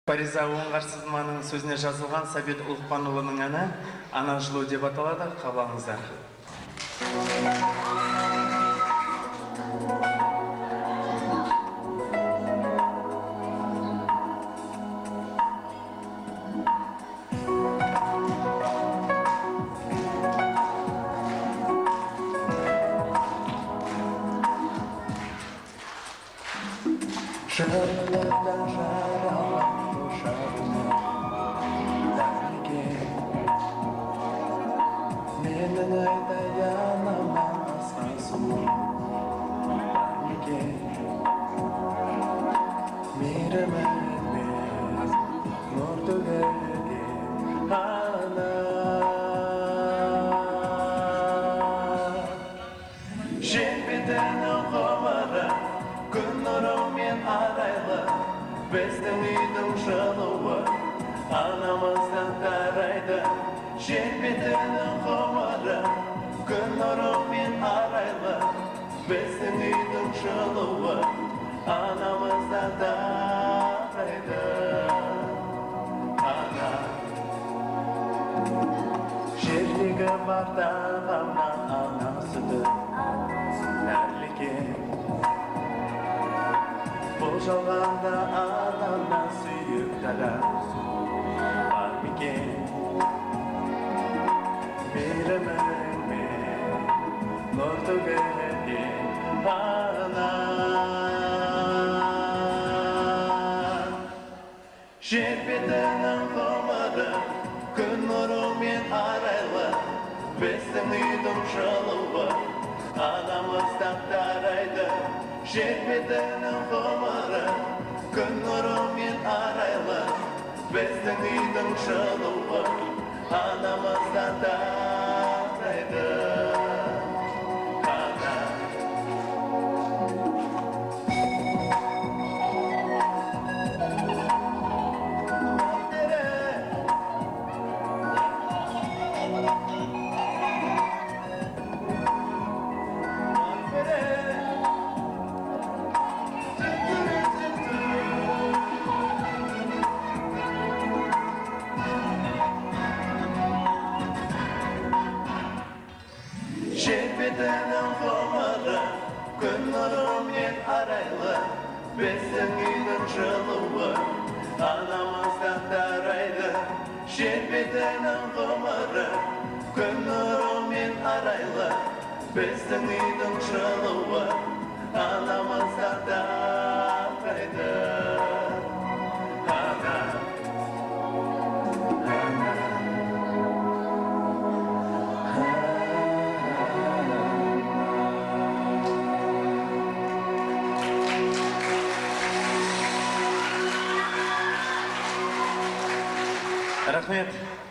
Фариза Оңғарсызманың сөзіне жазылған Сәбит Ұлықпанұлының әні «Ана жылу» деп аталады, қабыл алыңыздар. Жырлардан жаралған ошағыма дәмеге менің айдаянамнан асқан сұлу дәмеге мейіріміңмен нұр төгілген ана жер-бетінің ғұмыры күн нұрымен арайлы біздің үйдің жылуы анамыздан тарайды жер-бетінің ғұмыры күн нұрымен арайлы біздің үйдің жылуы анамыздан тарайды ана жердегі бар тағамнан ана сүті нәрліген бұл жалғанда анамнан сүйіп дала бар мекен мейіріміңмен нұр төгілген ана жер бетінің ғұмыры күн нұрымен арайлы біздің үйдің жылуы анамыздан тарайды жер бетінің ғұмыры күн нұрымен арайлы біздің үйдің жылуы анамыздан тарайды ана жер бетінің ғұмыры күн нұрымен арайлы біздің үйдің жылуы анамыздан тарайды жер бетінің ғұмыры күн нұрымен арайлы біздің үйдің жылуы анамыздан тарайды ана Рахмет.